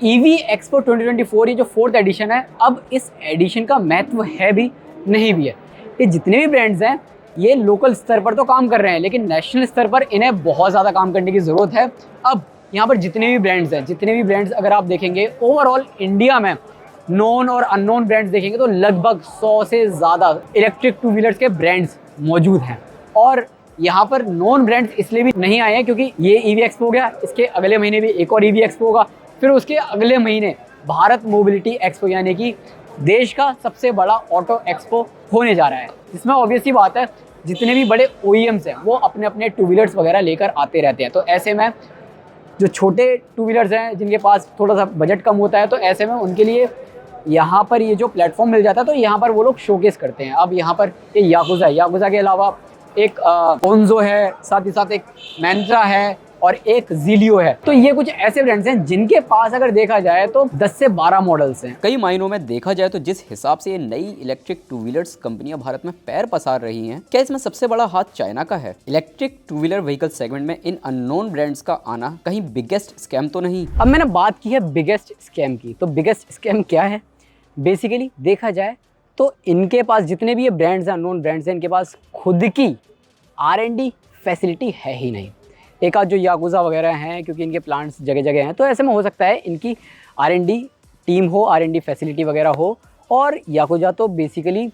EV expo 2024 ये जो 4th addition है, अब इस एडिशन का महत्व है भी नहीं भी है। ये जितने भी ब्रांड्स हैं ये लोकल स्तर पर तो काम कर रहे हैं, लेकिन नेशनल स्तर पर इन्हें बहुत ज़्यादा काम करने की ज़रूरत है। अब यहाँ पर जितने भी ब्रांड्स अगर आप देखेंगे ओवरऑल इंडिया में नॉन और अननोन ब्रांड्स देखेंगे तो लगभग 100 से ज़्यादा इलेक्ट्रिक टू व्हीलर्स के ब्रांड्स मौजूद हैं। और यहाँ पर नॉन ब्रांड्स इसलिए भी नहीं आए हैं क्योंकि ये ईवी एक्सपो हो गया, इसके अगले महीने भी एक और ईवी एक्सपो होगा, फिर उसके अगले महीने भारत मोबिलिटी एक्सपो यानी कि देश का सबसे बड़ा ऑटो एक्सपो होने जा रहा है, जिसमें ऑब्वियसली बात है जितने भी बड़े OEMs हैं वो अपने अपने टू व्हीलर्स वगैरह लेकर आते रहते हैं। तो ऐसे में जो छोटे टू व्हीलर्स हैं जिनके पास थोड़ा सा बजट कम होता है, तो ऐसे में उनके लिए यहाँ पर ये जो प्लेटफॉर्म मिल जाता है तो यहाँ पर वो लोग शोकेस करते हैं। अब यहाँ पर ये याकुजा के अलावा एक ओंजो है, साथ ही साथ एक मैंत्रा है और एक ज़ीलियो है। तो ये कुछ ऐसे ब्रांड्स हैं जिनके पास अगर देखा जाए तो 10 से 12 मॉडल्स हैं। कई मायनों में देखा जाए तो जिस हिसाब से ये नई इलेक्ट्रिक टू व्हीलर्स कंपनियां भारत में पैर पसार रही हैं, क्या इसमें सबसे बड़ा हाथ चाइना का है? Electric two wheeler vehicle segment में इन अननोन ब्रांड्स का आना कहीं बिगेस्ट स्कैम तो नहीं? अब मैंने बात की है बिगेस्ट स्कैम की, तो बिगेस्ट स्कैम क्या है? बेसिकली देखा जाए तो इनके पास जितने भी ये ब्रांड्स हैं, अननोन ब्रांड्स हैं, इनके पास खुद की R&D फैसिलिटी है ही नहीं। एक आध जो याकुजा वगैरह हैं, क्योंकि इनके प्लांट्स जगह जगह हैं, तो ऐसे में हो सकता है इनकी R&D टीम हो, R&D फैसिलिटी वगैरह हो। और याकुजा तो बेसिकली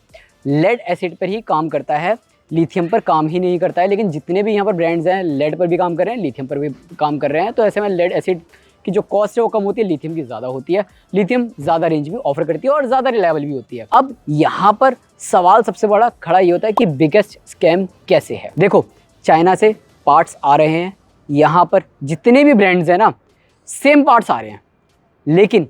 लेड एसिड पर ही काम करता है, लिथियम पर काम ही नहीं करता है। लेकिन जितने भी यहाँ पर ब्रांड्स हैं लेड पर भी काम कर रहे हैं, लिथियम पर भी काम कर रहे हैं। तो ऐसे में लेड एसिड की जो कॉस्ट है वो कम होती है, लिथियम की ज़्यादा होती है। लिथियम ज़्यादा रेंज भी ऑफर करती है और ज़्यादा रिलायबल भी होती है। अब यहाँ पर सवाल सबसे बड़ा खड़ा ये होता है कि बिगेस्ट स्कैम कैसे है। देखो, चाइना से पार्ट्स आ रहे हैं, यहाँ पर जितने भी ब्रांड्स हैं ना सेम पार्ट्स आ रहे हैं, लेकिन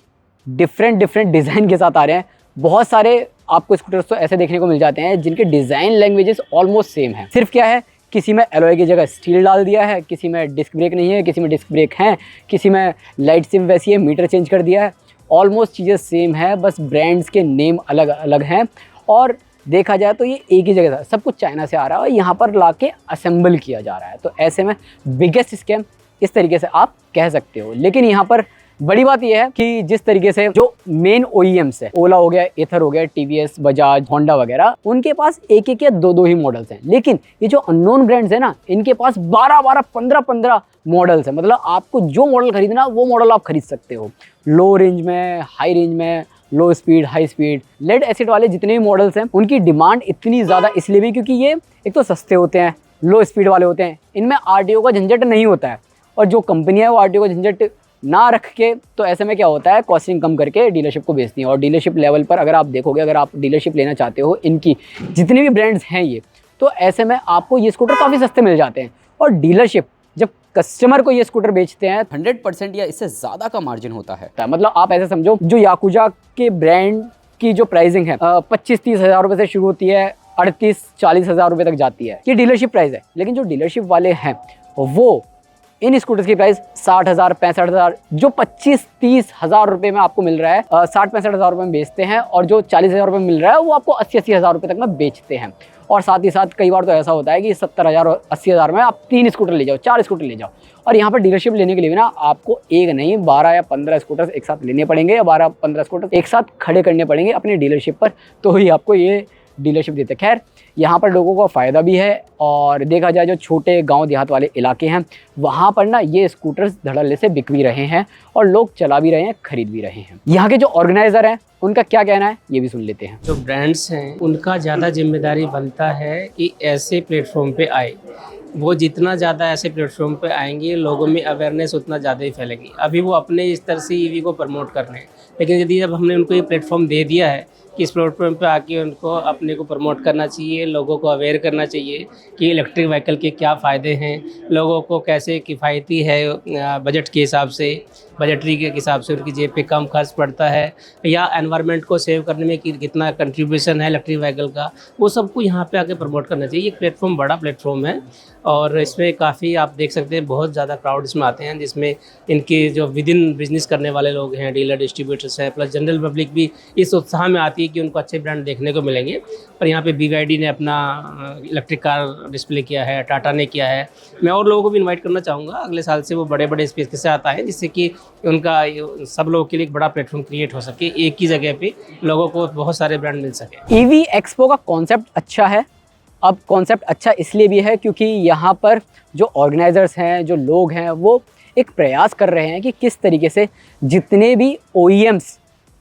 डिफरेंट डिज़ाइन के साथ आ रहे हैं। बहुत सारे आपको स्कूटर्स तो ऐसे देखने को मिल जाते हैं जिनके डिज़ाइन लैंग्वेजेस ऑलमोस्ट सेम है। सिर्फ क्या है, किसी में एलॉय की जगह स्टील डाल दिया है, किसी में डिस्क ब्रेक नहीं है, किसी में डिस्क ब्रेक है, किसी में लाइट सिम वैसी है, मीटर चेंज कर दिया है। ऑलमोस्ट चीज़ें सेम है, बस ब्रांड्स के नेम अलग अलग हैं। और देखा जाए तो ये एक ही जगह सब कुछ चाइना से आ रहा है और यहाँ पर लाके असेंबल किया जा रहा है। तो ऐसे में बिगेस्ट स्कैम इस तरीके से आप कह सकते हो। लेकिन यहाँ पर बड़ी बात यह है कि जिस तरीके से जो मेन OEMs है, ओला हो गया, एथर हो गया, TVS, बजाज, होंडा वगैरह, उनके पास एक एक या दो ही मॉडल्स हैं। लेकिन ये जो अननोन ब्रांड्स है ना, इनके पास 12 15 मॉडल्स हैं। मतलब आपको जो मॉडल खरीदना वो मॉडल आप खरीद सकते हो, लो रेंज में, हाई रेंज में, low speed, high speed. Lead acid वाले जितने भी मॉडल्स हैं उनकी डिमांड इतनी ज़्यादा इसलिए भी क्योंकि ये एक तो सस्ते होते हैं, लो स्पीड वाले होते हैं, इनमें RTO का झंझट नहीं होता है। और जो कंपनियां वो RTO का झंझट ना रख के, तो ऐसे में क्या होता है, कॉस्टिंग कम करके डीलरशिप को बेचती हैं। और डीलरशिप लेवल पर अगर आप देखोगे, अगर आप डीलरशिप लेना चाहते हो इनकी जितने भी ब्रांड्स हैं ये, तो ऐसे में आपको ये स्कूटर काफ़ी सस्ते मिल जाते हैं। और डीलरशिप जब कस्टमर को ये स्कूटर बेचते हैं 100% या इससे ज़्यादा का मार्जिन होता है। मतलब आप ऐसे समझो, जो याकुजा के ब्रांड की जो प्राइसिंग है 25-30 हज़ार रुपये से शुरू होती है, 38-40 हज़ार रुपये तक जाती है। ये डीलरशिप प्राइस है। लेकिन जो डीलरशिप वाले हैं वो इन स्कूटर्स की प्राइस 60 हज़ार, 65 हज़ार, जो 25-30 हज़ार रुपये में आपको मिल रहा है 60-65 हज़ार रुपये में बेचते हैं। और जो 40 हज़ार रुपये में मिल रहा है वो आपको 80-80 हज़ार रुपये तक में बेचते हैं। और साथ ही साथ कई बार तो ऐसा होता है कि 70 हज़ार और 80 हज़ार में आप 3 स्कूटर ले जाओ, 4 स्कूटर ले जाओ। और यहाँ पर डीलरशिप लेने के लिए भी ना आपको एक नहीं 12 या 15 स्कूटर्स एक साथ लेने पड़ेंगे, या 12-15 स्कूटर एक साथ खड़े करने पड़ेंगे अपने डीलरशिप पर, तो ही आपको ये डीलरशिप देते। खैर, यहाँ पर लोगों को फ़ायदा भी है। और देखा जाए जो छोटे गांव देहात वाले इलाके हैं वहाँ पर ना ये स्कूटर्स धड़ल्ले से बिक भी रहे हैं और लोग चला भी रहे हैं, खरीद भी रहे हैं। यहाँ के जो ऑर्गेनाइज़र हैं उनका क्या कहना है ये भी सुन लेते हैं। जो ब्रांड्स हैं उनका ज़्यादा जिम्मेदारी बनता है कि ऐसे प्लेटफॉर्म पे आए। वो जितना ज़्यादा ऐसे प्लेटफॉर्म पे आएंगे, लोगों में अवेयरनेस उतना ज़्यादा ही फैलेगी। अभी वो अपने स्तर से ईवी को प्रमोट कर रहे हैं, लेकिन यदि जब हमने उनको ये प्लेटफॉर्म दे दिया है कि इस प्लेटफॉर्म पे आके उनको अपने को प्रमोट करना चाहिए, लोगों को अवेयर करना चाहिए कि इलेक्ट्रिक व्हीकल के क्या फ़ायदे हैं, लोगों को कैसे किफ़ायती है, बजट के हिसाब से, बजटरी के हिसाब से उनकी जेब पे कम खर्च पड़ता है, या एनवायरनमेंट को सेव करने में कितना कंट्रीब्यूशन है इलेक्ट्रिक व्हीकल का, वो सबको यहाँ पे आके प्रमोट करना चाहिए। ये प्लेटफॉर्म बड़ा प्लेटफॉर्म है और इसमें काफ़ी आप देख सकते हैं बहुत ज़्यादा क्राउड इसमें आते हैं, जिसमें इनके जो विद इन बिजनेस करने वाले लोग हैं, डीलर डिस्ट्रीब्यूटर्स हैं, प्लस जनरल पब्लिक भी इस उत्साह में आती है भी कि उनको अच्छे ब्रांड देखने को मिलेंगे। पर यहाँ पे BYD ने अपना इलेक्ट्रिक कार डिस्प्ले किया है, टाटा ने किया है। मैं और लोगों को भी इनवाइट करना चाहूँगा अगले साल से वो बड़े बड़े स्पेस के साथ आए, जिससे कि उनका सब लोगों के लिए एक बड़ा प्लेटफॉर्म क्रिएट हो सके, एक ही जगह पे लोगों को बहुत सारे ब्रांड मिल सके। EV एक्सपो का कॉन्सेप्ट अच्छा है। अब कॉन्सेप्ट अच्छा इसलिए भी है क्योंकि यहाँ पर जो ऑर्गेनाइजर्स हैं, जो लोग हैं, वो एक प्रयास कर रहे हैं कि किस तरीके से जितने भी OEMs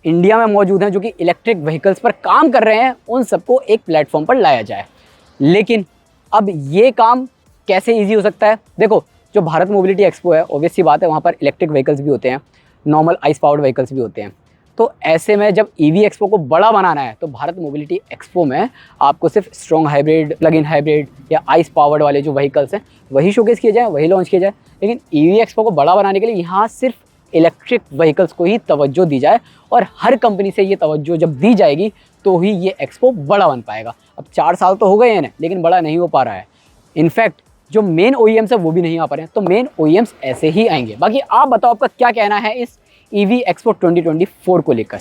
इंडिया में मौजूद हैं जो कि इलेक्ट्रिक व्हीकल्स पर काम कर रहे हैं, उन सबको एक प्लेटफॉर्म पर लाया जाए। लेकिन अब ये काम कैसे ईजी हो सकता है? देखो, जो भारत मोबिलिटी एक्सपो है, ऑब्वियस सी बात है, वहाँ पर इलेक्ट्रिक व्हीकल्स भी होते हैं, नॉर्मल आइस पावर्ड व्हीकल्स भी होते हैं। तो ऐसे में जब EV एक्सपो को बड़ा बनाना है तो भारत मोबिलिटी एक्सपो में आपको सिर्फ strong hybrid, plug in hybrid या आइस पावर्ड वाले जो व्हीकल्स हैं वही शोकेस किए जाए, वही लॉन्च किए जाए। लेकिन EV एक्सपो को बड़ा बनाने के लिए यहाँ सिर्फ इलेक्ट्रिक व्हीकल्स को ही तवज्जो दी जाए, और हर कंपनी से ये तवज्जो जब दी जाएगी तो ही ये एक्सपो बड़ा बन पाएगा। अब 4 साल तो हो गए हैं ना, लेकिन बड़ा नहीं हो पा रहा है। इनफैक्ट जो मेन OEMs है वो भी नहीं आ पा रहे हैं, तो मेन OEMs ऐसे ही आएंगे। बाकी आप बताओ, आपका क्या कहना है इस EV एक्सपो 2024 को लेकर?